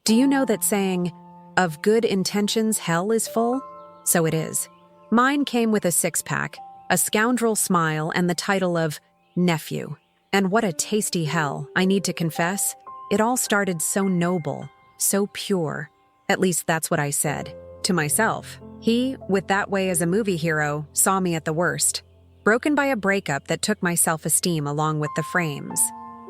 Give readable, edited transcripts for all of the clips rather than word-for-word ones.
Do you know that saying, "Of good intentions, hell is full"? So it is. Mine came with a six-pack, a scoundrel smile, and the title of nephew. And what a tasty hell, I need to confess. It all started so noble, so pure. At least that's what I said. To myself. He, with that way as a movie hero, saw me at the worst. Broken by a breakup that took my self-esteem along with the frames.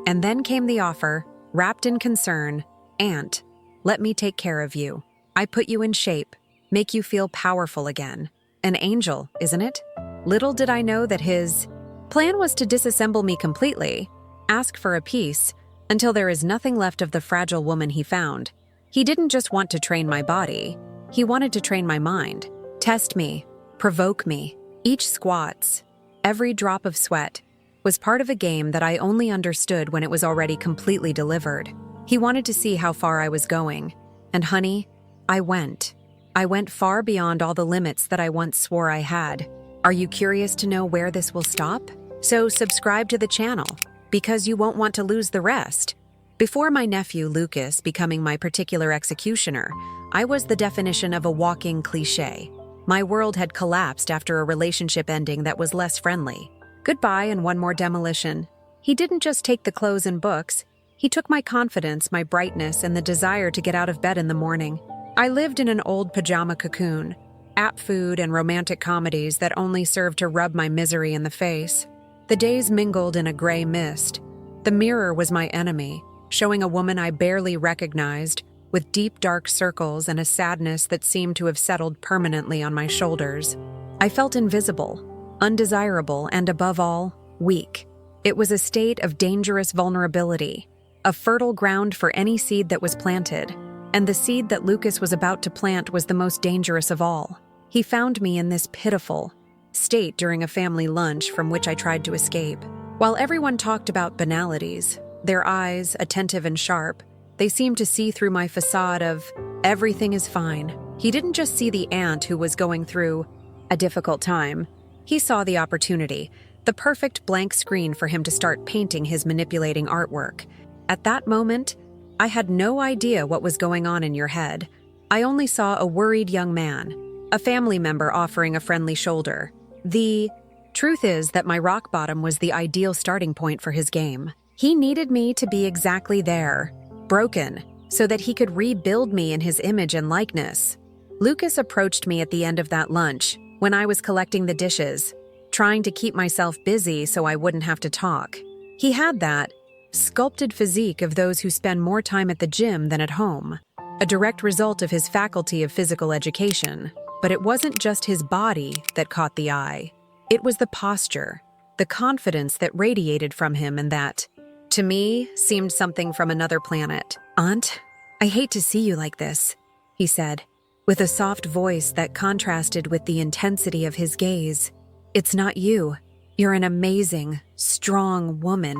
And then came the offer, wrapped in concern, "Aunt, let me take care of you. I put you in shape, make you feel powerful again." An angel, isn't it? Little did I know that his plan was to disassemble me completely, ask for a peace, until there is nothing left of the fragile woman he found. He didn't just want to train my body, he wanted to train my mind, test me, provoke me. Each squats, every drop of sweat, was part of a game that I only understood when it was already completely delivered. He wanted to see how far I was going. And honey, I went. I went far beyond all the limits that I once swore I had. Are you curious to know where this will stop? So subscribe to the channel, because you won't want to lose the rest. Before my nephew Lucas becoming my particular executioner, I was the definition of a walking cliché. My world had collapsed after a relationship ending that was less friendly. Goodbye and one more demolition. He didn't just take the clothes and books, he took my confidence, my brightness, and the desire to get out of bed in the morning. I lived in an old pajama cocoon, app food and romantic comedies that only served to rub my misery in the face. The days mingled in a gray mist. The mirror was my enemy, showing a woman I barely recognized, with deep dark circles and a sadness that seemed to have settled permanently on my shoulders. I felt invisible, undesirable, and above all, weak. It was a state of dangerous vulnerability, a fertile ground for any seed that was planted, and the seed that Lucas was about to plant was the most dangerous of all. He found me in this pitiful state during a family lunch from which I tried to escape. While everyone talked about banalities, their eyes, attentive and sharp, they seemed to see through my facade of everything is fine. He didn't just see the aunt who was going through a difficult time. He saw the opportunity, the perfect blank screen for him to start painting his manipulating artwork. At that moment, I had no idea what was going on in your head. I only saw a worried young man, a family member offering a friendly shoulder. The truth is that my rock bottom was the ideal starting point for his game. He needed me to be exactly there, broken, so that he could rebuild me in his image and likeness. Lucas approached me at the end of that lunch, when I was collecting the dishes, trying to keep myself busy so I wouldn't have to talk. He had that sculpted physique of those who spend more time at the gym than at home, a direct result of his faculty of physical education. But it wasn't just his body that caught the eye. It was the posture, the confidence that radiated from him, and that, to me, seemed something from another planet. "Aunt, I hate to see you like this," he said, with a soft voice that contrasted with the intensity of his gaze. "It's not you. You're an amazing, strong woman.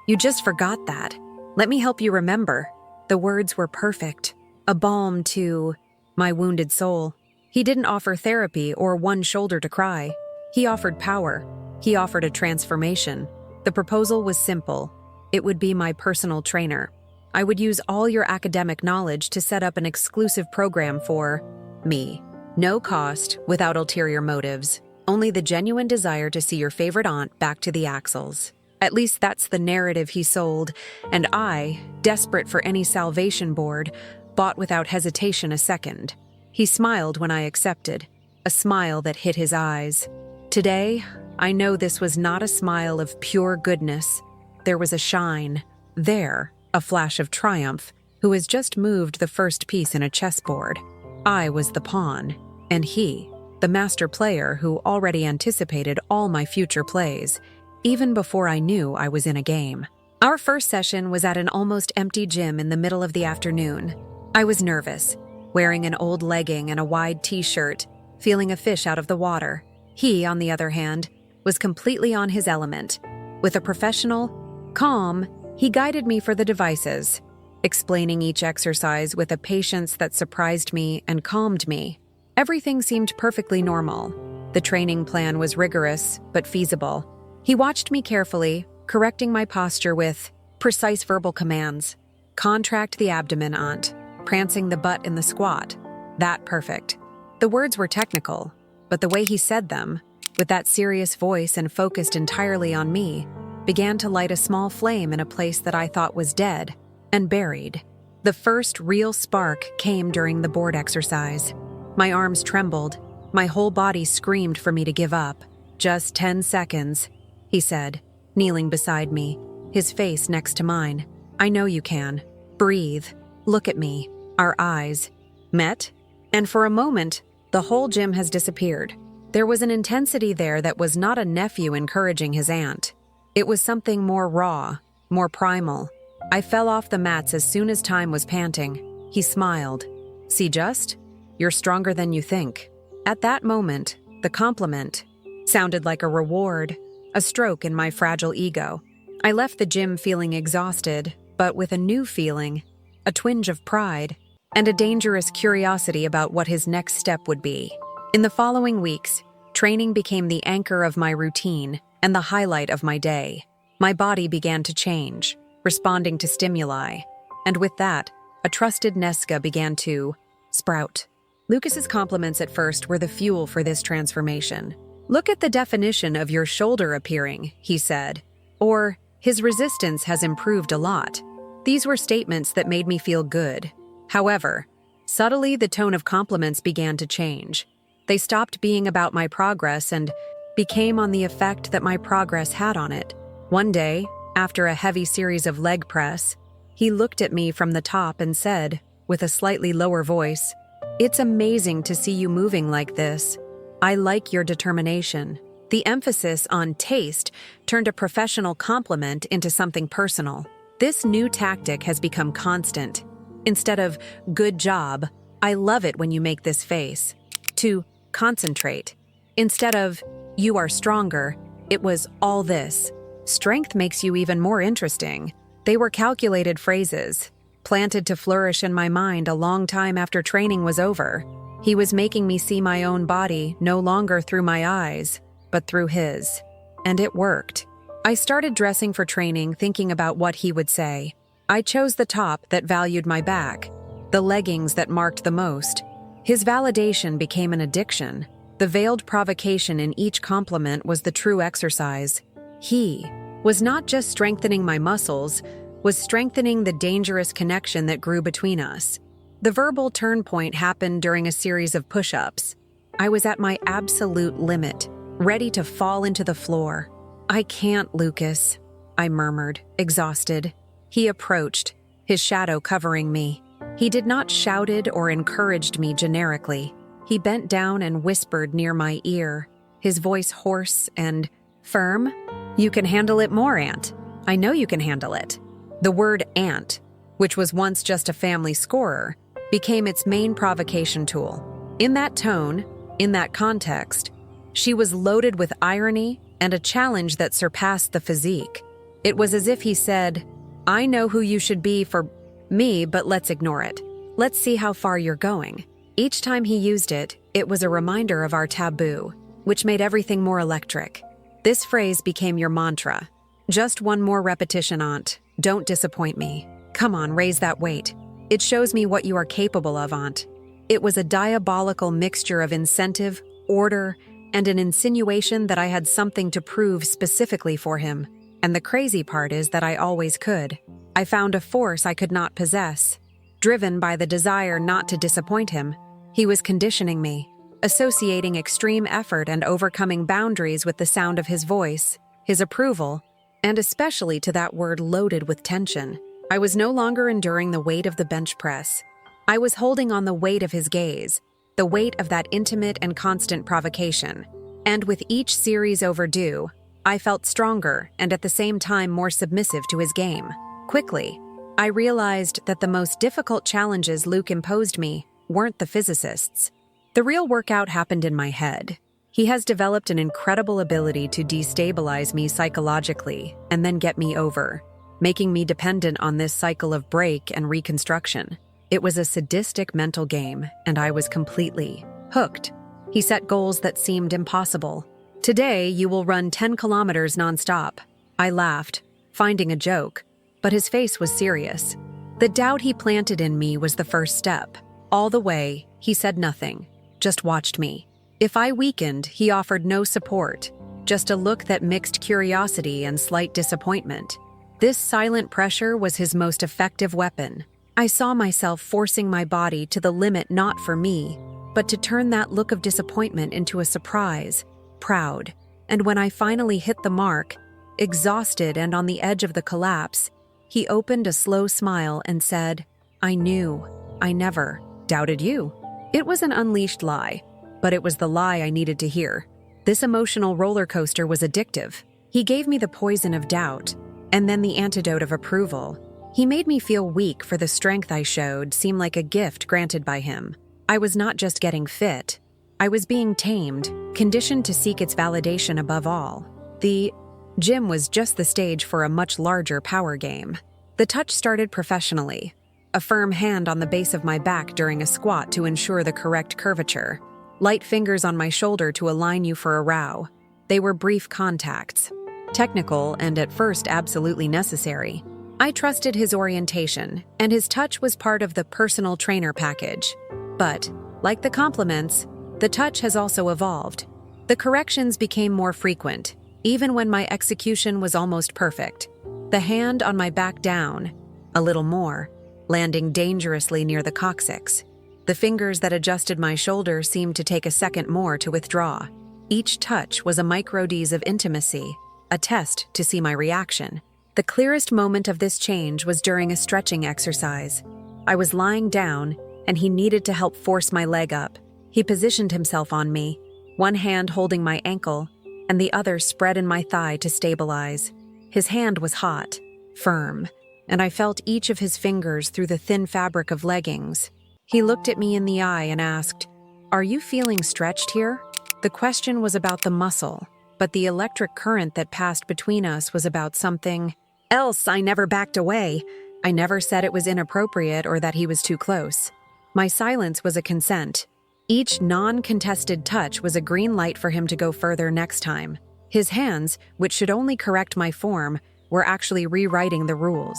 You just forgot that. Let me help you remember." The words were perfect, a balm to my wounded soul. He didn't offer therapy or one shoulder to cry. He offered power. He offered a transformation. The proposal was simple. It would be my personal trainer. I would use all your academic knowledge to set up an exclusive program for me. No cost, without ulterior motives. Only the genuine desire to see your favorite aunt back to the axles. At least that's the narrative he sold, and I, desperate for any salvation board, bought without hesitation a second. He smiled when I accepted, a smile that hit his eyes. Today, I know this was not a smile of pure goodness. There was a shine, there, a flash of triumph, who has just moved the first piece in a chessboard. I was the pawn, and he, the master player who already anticipated all my future plays, even before I knew I was in a game. Our first session was at an almost empty gym in the middle of the afternoon. I was nervous, wearing an old legging and a wide t-shirt, feeling a fish out of the water. He, on the other hand, was completely on his element. With a professional, calm, he guided me for the devices, explaining each exercise with a patience that surprised me and calmed me. Everything seemed perfectly normal. The training plan was rigorous, but feasible. He watched me carefully, correcting my posture with precise verbal commands. "Contract the abdomen, Aunt. prancing the butt in the squat. That perfect. The words were technical, but the way he said them, with that serious voice and focused entirely on me, began to light a small flame in a place that I thought was dead and buried. The first real spark came during the board exercise. My arms trembled. My whole body screamed for me to give up. "Just 10 seconds, he said, kneeling beside me, his face next to mine. "I know you can. Breathe. Look at me." Our eyes met, and for a moment, the whole gym has disappeared. There was an intensity there that was not a nephew encouraging his aunt. It was something more raw, more primal. I fell off the mats as soon as time was panting. He smiled. "See just? You're stronger than you think." At that moment, the compliment sounded like a reward, a stroke in my fragile ego. I left the gym feeling exhausted, but with a new feeling, a twinge of pride, and a dangerous curiosity about what his next step would be. In the following weeks, training became the anchor of my routine and the highlight of my day. My body began to change, responding to stimuli, and with that, a trusted Nesca began to sprout. Lucas's compliments at first were the fuel for this transformation. "Look at the definition of your shoulder appearing," he said, or "his resistance has improved a lot." These were statements that made me feel good. However, subtly the tone of compliments began to change. They stopped being about my progress and became on the effect that my progress had on it. One day, after a heavy series of leg press, he looked at me from the top and said, with a slightly lower voice, "It's amazing to see you moving like this. I like your determination." The emphasis on taste turned a professional compliment into something personal. This new tactic has become constant. Instead of "good job," "I love it when you make this face," to concentrate. Instead of "you are stronger," it was "all this." Strength makes you even more interesting. They were calculated phrases, planted to flourish in my mind a long time after training was over. He was making me see my own body no longer through my eyes, but through his. And it worked. I started dressing for training thinking about what he would say. I chose the top that valued my back, the leggings that marked the most. His validation became an addiction. The veiled provocation in each compliment was the true exercise. He was not just strengthening my muscles, was strengthening the dangerous connection that grew between us. The verbal turn point happened during a series of push-ups. I was at my absolute limit, ready to fall into the floor. "I can't, Lucas," I murmured, exhausted. He approached, his shadow covering me. He did not shouted or encouraged me generically. He bent down and whispered near my ear, his voice hoarse and firm. "You can handle it more, Aunt. I know you can handle it." The word "aunt," which was once just a family scorer, became its main provocation tool. In that tone, in that context, she was loaded with irony and a challenge that surpassed the physique. It was as if he said, "I know who you should be for me, but let's ignore it. Let's see how far you're going." Each time he used it, it was a reminder of our taboo, which made everything more electric. This phrase became your mantra. "Just one more repetition, Aunt. Don't disappoint me. Come on, raise that weight. It shows me what you are capable of, Aunt." It was a diabolical mixture of incentive, order, and an insinuation that I had something to prove specifically for him. And the crazy part is that I always could. I found a force I could not possess. Driven by the desire not to disappoint him, he was conditioning me, associating extreme effort and overcoming boundaries with the sound of his voice, his approval, and especially to that word loaded with tension. I was no longer enduring the weight of the bench press. I was holding on the weight of his gaze, the weight of that intimate and constant provocation. And with each series overdue, I felt stronger and at the same time more submissive to his game. Quickly, I realized that the most difficult challenges Luke imposed me weren't the physicists. The real workout happened in my head. He has developed an incredible ability to destabilize me psychologically and then get me over, making me dependent on this cycle of break and reconstruction. It was a sadistic mental game, and I was completely hooked. He set goals that seemed impossible. "Today, you will run 10 kilometers nonstop." I laughed, finding a joke, but his face was serious. The doubt he planted in me was the first step. All the way, he said nothing, just watched me. If I weakened, he offered no support, just a look that mixed curiosity and slight disappointment. This silent pressure was his most effective weapon. I saw myself forcing my body to the limit not for me, but to turn that look of disappointment into a surprise, proud. And when I finally hit the mark, exhausted and on the edge of the collapse, he opened a slow smile and said, "I knew. I never doubted you." It was an unleashed lie, but it was the lie I needed to hear. This emotional roller coaster was addictive. He gave me the poison of doubt, and then the antidote of approval. He made me feel weak for the strength I showed seemed like a gift granted by him. I was not just getting fit. I was being tamed, conditioned to seek its validation above all. The gym was just the stage for a much larger power game. The touch started professionally. A firm hand on the base of my back during a squat to ensure the correct curvature. Light fingers on my shoulder to align you for a row. They were brief contacts. Technical and at first absolutely necessary. I trusted his orientation, and his touch was part of the personal trainer package. But, like the compliments, the touch has also evolved. The corrections became more frequent, even when my execution was almost perfect. The hand on my back down, a little more, landing dangerously near the coccyx. The fingers that adjusted my shoulder seemed to take a second more to withdraw. Each touch was a microdose of intimacy, a test to see my reaction. The clearest moment of this change was during a stretching exercise. I was lying down, and he needed to help force my leg up. He positioned himself on me, one hand holding my ankle, and the other spread in my thigh to stabilize. His hand was hot, firm, and I felt each of his fingers through the thin fabric of leggings. He looked at me in the eye and asked, "Are you feeling stretched here?" The question was about the muscle, but the electric current that passed between us was about something else. I never backed away. I never said it was inappropriate or that he was too close. My silence was a consent. Each non-contested touch was a green light for him to go further next time. His hands, which should only correct my form, were actually rewriting the rules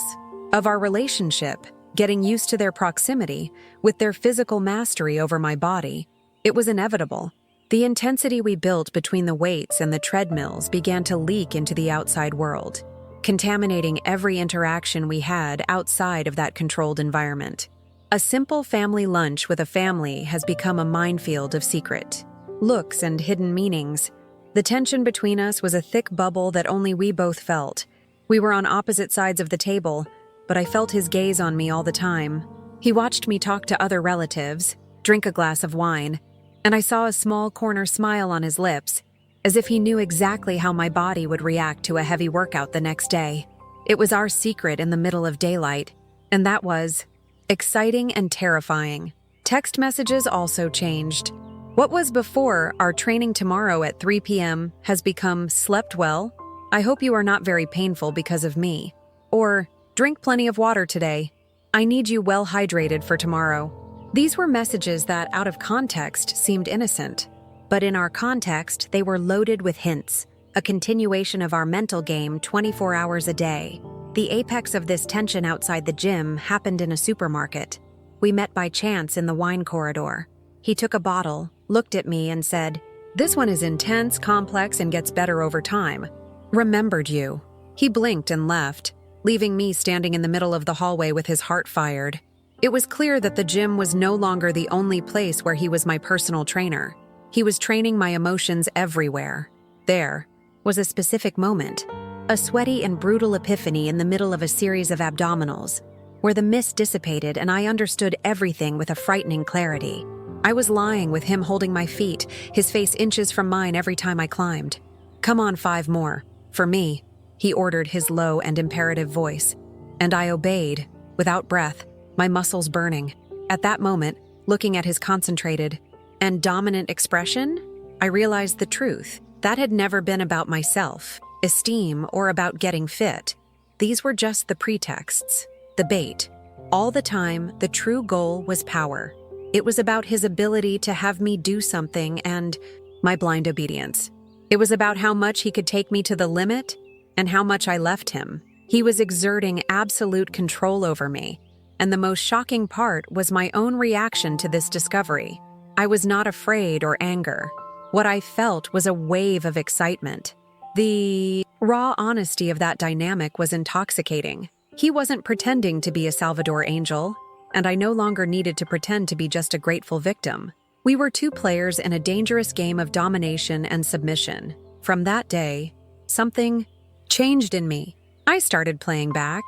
of our relationship, getting used to their proximity, with their physical mastery over my body. It was inevitable. The intensity we built between the weights and the treadmills began to leak into the outside world, contaminating every interaction we had outside of that controlled environment. A simple family lunch with a family has become a minefield of secret looks and hidden meanings. The tension between us was a thick bubble that only we both felt. We were on opposite sides of the table, but I felt his gaze on me all the time. He watched me talk to other relatives, drink a glass of wine, and I saw a small corner smile on his lips, as if he knew exactly how my body would react to a heavy workout the next day. It was our secret in the middle of daylight, and that was exciting and terrifying. Text messages also changed. What was before "our training tomorrow at 3 p.m. has become "slept well? I hope you are not very painful because of me." Or "drink plenty of water today. I need you well hydrated for tomorrow." These were messages that, out of context, seemed innocent. But in our context, they were loaded with hints, a continuation of our mental game 24 hours a day. The apex of this tension outside the gym happened in a supermarket. We met by chance in the wine corridor. He took a bottle, looked at me, and said, "This one is intense, complex, and gets better over time. Remembered you." He blinked and left, leaving me standing in the middle of the hallway with his heart fired. It was clear that the gym was no longer the only place where he was my personal trainer. He was training my emotions everywhere. There was a specific moment, a sweaty and brutal epiphany in the middle of a series of abdominals, where the mist dissipated and I understood everything with a frightening clarity. I was lying with him holding my feet, his face inches from mine every time I climbed. "Come on, 5 more. For me," he ordered, his low and imperative voice. And I obeyed, without breath, my muscles burning. At that moment, looking at his concentrated and dominant expression, I realized the truth. That had never been about my self-esteem or about getting fit. These were just the pretexts, the bait. All the time, the true goal was power. It was about his ability to have me do something and my blind obedience. It was about how much he could take me to the limit and how much I left him. He was exerting absolute control over me. And the most shocking part was my own reaction to this discovery. I was not afraid or anger. What I felt was a wave of excitement. The raw honesty of that dynamic was intoxicating. He wasn't pretending to be a Salvador angel, and I no longer needed to pretend to be just a grateful victim. We were two players in a dangerous game of domination and submission. From that day, something changed in me. I started playing back.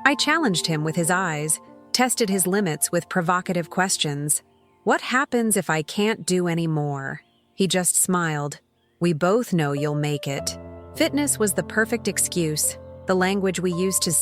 I challenged him with his eyes, tested his limits with provocative questions. What happens if I can't do any more? He just smiled. We both know you'll make it. Fitness was the perfect excuse, the language we used to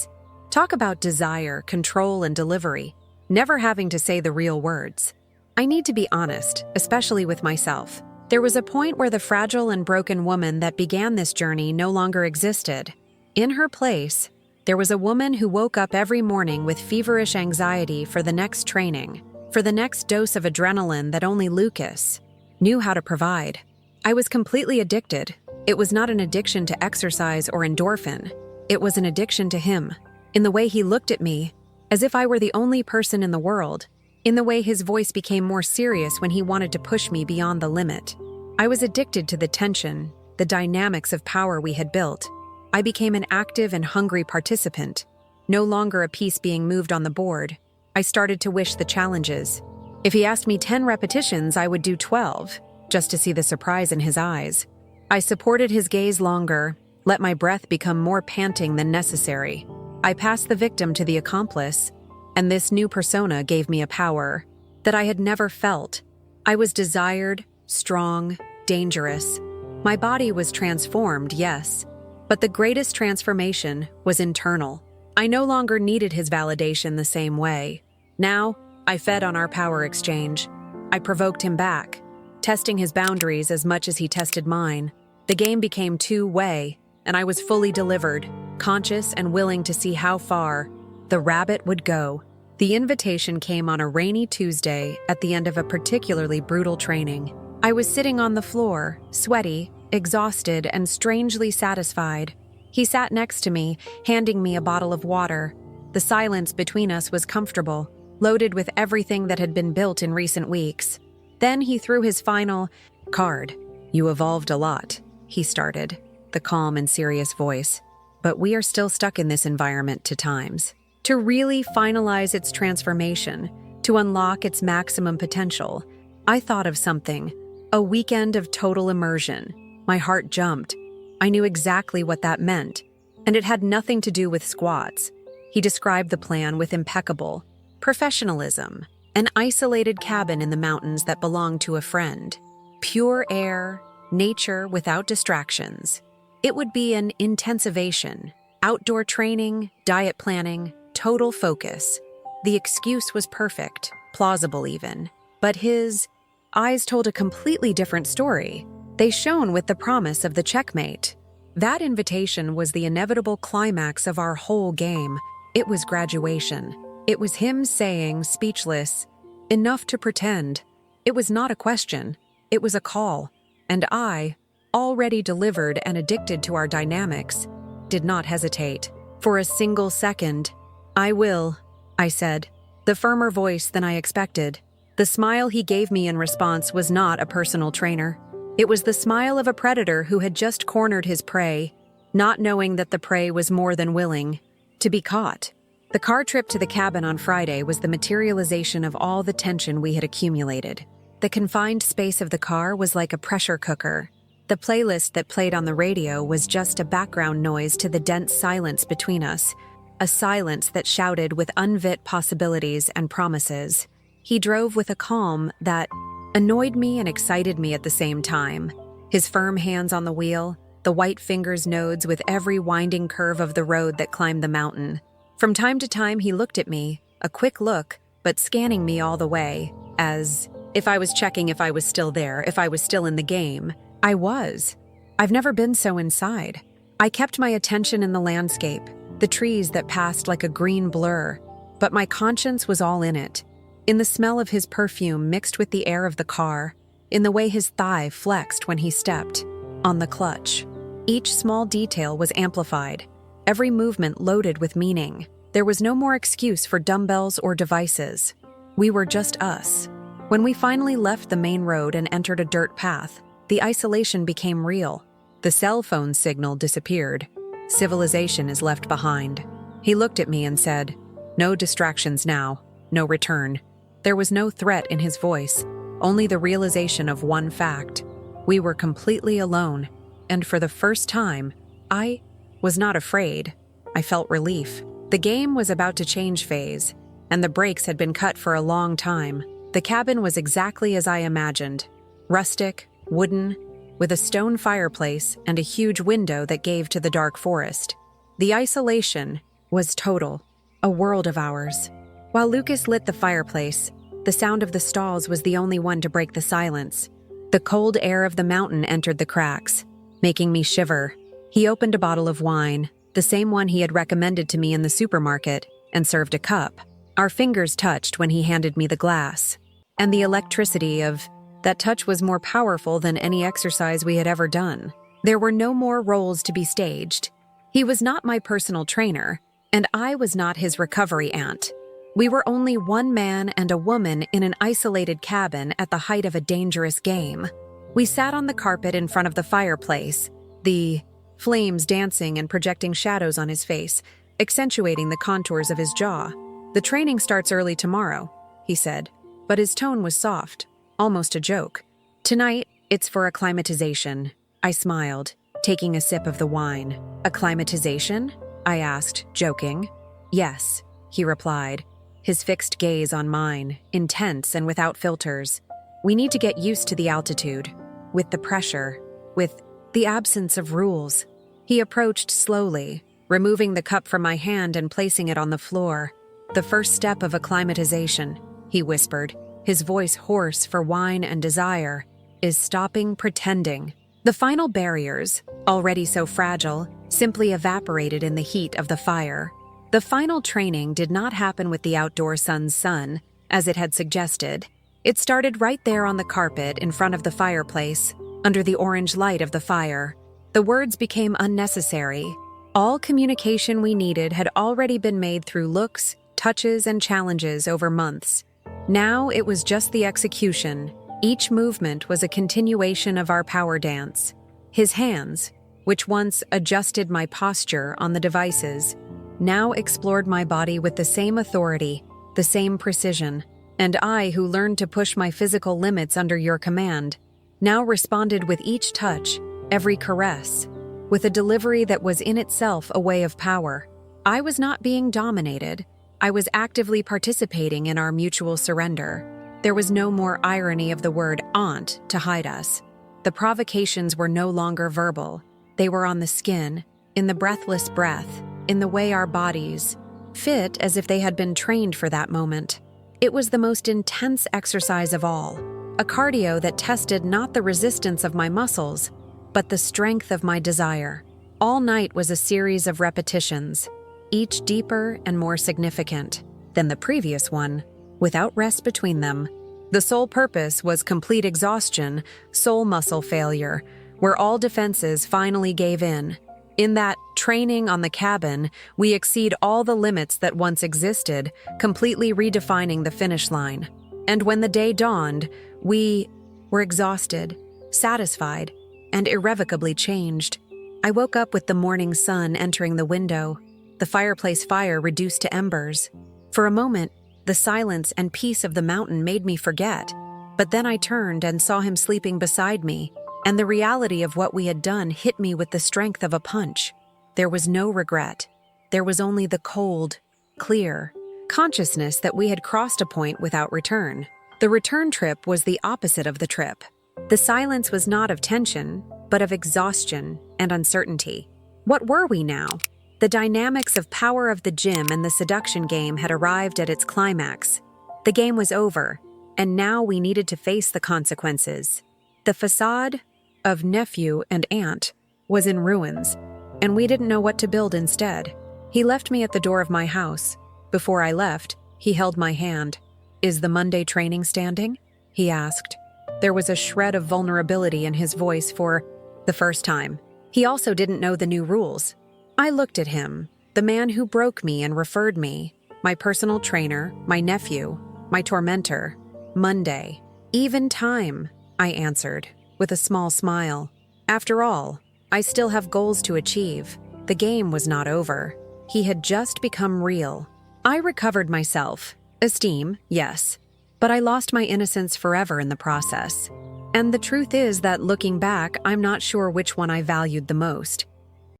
talk about desire, control, and delivery, never having to say the real words. I need to be honest, especially with myself. There was a point where the fragile and broken woman that began this journey no longer existed. In her place, there was a woman who woke up every morning with feverish anxiety for the next training, for the next dose of adrenaline that only Lucas knew how to provide. I was completely addicted. It was not an addiction to exercise or endorphin. It was an addiction to him, in the way he looked at me, as if I were the only person in the world, in the way his voice became more serious when he wanted to push me beyond the limit. I was addicted to the tension, the dynamics of power we had built. I became an active and hungry participant, no longer a piece being moved on the board. I started to wish the challenges. If he asked me 10 repetitions, I would do 12, just to see the surprise in his eyes. I supported his gaze longer, let my breath become more panting than necessary. I passed the victim to the accomplice, and this new persona gave me a power that I had never felt. I was desired, strong, dangerous. My body was transformed, yes, but the greatest transformation was internal. I no longer needed his validation the same way. Now, I fed on our power exchange. I provoked him back, testing his boundaries as much as he tested mine. The game became two-way, and I was fully delivered, conscious and willing to see how far the rabbit would go. The invitation came on a rainy Tuesday at the end of a particularly brutal training. I was sitting on the floor, sweaty, exhausted, and strangely satisfied. He sat next to me, handing me a bottle of water. The silence between us was comfortable, loaded with everything that had been built in recent weeks. Then he threw his final card. "You evolved a lot," he started, the calm and serious voice. "But we are still stuck in this environment to times. To really finalize its transformation, to unlock its maximum potential, I thought of something, a weekend of total immersion." My heart jumped. I knew exactly what that meant, and it had nothing to do with squats. He described the plan with impeccable professionalism. An isolated cabin in the mountains that belonged to a friend. Pure air, nature without distractions. It would be an intensivation, outdoor training, diet planning, total focus. The excuse was perfect, plausible even. But his eyes told a completely different story. They shone with the promise of the checkmate. That invitation was the inevitable climax of our whole game. It was graduation. It was him saying, speechless, "Enough to pretend." It was not a question. It was a call. And I, already delivered and addicted to our dynamics, did not hesitate. For a single second, "I will," I said, the firmer voice than I expected. The smile he gave me in response was not a personal trainer. It was the smile of a predator who had just cornered his prey, not knowing that the prey was more than willing to be caught. The car trip to the cabin on Friday was the materialization of all the tension we had accumulated. The confined space of the car was like a pressure cooker. The playlist that played on the radio was just a background noise to the dense silence between us, a silence that shouted with unvit possibilities and promises. He drove with a calm that annoyed me and excited me at the same time. His firm hands on the wheel, the white fingers nodes with every winding curve of the road that climbed the mountain. From time to time he looked at me, a quick look, but scanning me all the way, as if I was checking if I was still there, if I was still in the game. I was. I've never been so inside. I kept my attention in the landscape, the trees that passed like a green blur, but my conscience was all in it. In the smell of his perfume mixed with the air of the car, in the way his thigh flexed when he stepped on the clutch. Each small detail was amplified, every movement loaded with meaning. There was no more excuse for dumbbells or devices. We were just us. When we finally left the main road and entered a dirt path, the isolation became real. The cell phone signal disappeared. Civilization is left behind. He looked at me and said, "No distractions now, no return." There was no threat in his voice, only the realization of one fact. We were completely alone, and for the first time, I was not afraid. I felt relief. The game was about to change phase, and the brakes had been cut for a long time. The cabin was exactly as I imagined. Rustic, wooden, with a stone fireplace and a huge window that gave to the dark forest. The isolation was total, a world of ours. While Lucas lit the fireplace, the sound of the stalls was the only one to break the silence. The cold air of the mountain entered the cracks, making me shiver. He opened a bottle of wine, the same one he had recommended to me in the supermarket, and served a cup. Our fingers touched when he handed me the glass. And the electricity of that touch was more powerful than any exercise we had ever done. There were no more roles to be staged. He was not my personal trainer, and I was not his recovery aunt. We were only one man and a woman in an isolated cabin at the height of a dangerous game. We sat on the carpet in front of the fireplace, the flames dancing and projecting shadows on his face, accentuating the contours of his jaw. "The training starts early tomorrow," he said, but his tone was soft, almost a joke. "Tonight, it's for acclimatization." I smiled, taking a sip of the wine. "Acclimatization?" I asked, joking. "Yes," he replied, his fixed gaze on mine, intense and without filters. "We need to get used to the altitude, with the pressure, with the absence of rules." He approached slowly, removing the cup from my hand and placing it on the floor. "The first step of acclimatization," he whispered, his voice hoarse for wine and desire, "is stopping pretending." The final barriers, already so fragile, simply evaporated in the heat of the fire. The final training did not happen with the outdoor sun's sun, as it had suggested. It started right there on the carpet in front of the fireplace, under the orange light of the fire. The words became unnecessary. All communication we needed had already been made through looks, touches, and challenges over months. Now it was just the execution. Each movement was a continuation of our power dance. His hands, which once adjusted my posture on the devices, now explored my body with the same authority, the same precision, and I, who learned to push my physical limits under your command, now responded with each touch, every caress, with a delivery that was in itself a way of power. I was not being dominated. I was actively participating in our mutual surrender. There was no more irony of the word aunt to hide us. The provocations were no longer verbal. They were on the skin, in the breathless breath, in the way our bodies fit as if they had been trained for that moment. It was the most intense exercise of all, a cardio that tested not the resistance of my muscles, but the strength of my desire. All night was a series of repetitions, each deeper and more significant than the previous one, without rest between them. The sole purpose was complete exhaustion, soul muscle failure, where all defenses finally gave in. In that training on the cabin, we exceed all the limits that once existed, completely redefining the finish line. And when the day dawned, we were exhausted, satisfied, and irrevocably changed. I woke up with the morning sun entering the window, the fireplace fire reduced to embers. For a moment, the silence and peace of the mountain made me forget, but then I turned and saw him sleeping beside me, and the reality of what we had done hit me with the strength of a punch. There was no regret. There was only the cold, clear consciousness that we had crossed a point without return. The return trip was the opposite of the trip. The silence was not of tension, but of exhaustion and uncertainty. What were we now? The dynamics of power of the gym and the seduction game had arrived at its climax. The game was over, and now we needed to face the consequences. The facade of nephew and aunt was in ruins, and we didn't know what to build instead. He left me at the door of my house. Before I left, he held my hand. "Is the Monday training standing?" he asked. There was a shred of vulnerability in his voice for the first time. He also didn't know the new rules. I looked at him, The man who broke me and referred me. My personal trainer, my nephew, my tormentor. Monday. Even time, I answered, with a small smile. After all, I still have goals to achieve. The game was not over. He had just become real. I recovered myself. Esteem, yes. But I lost my innocence forever in the process. And the truth is that looking back, I'm not sure which one I valued the most.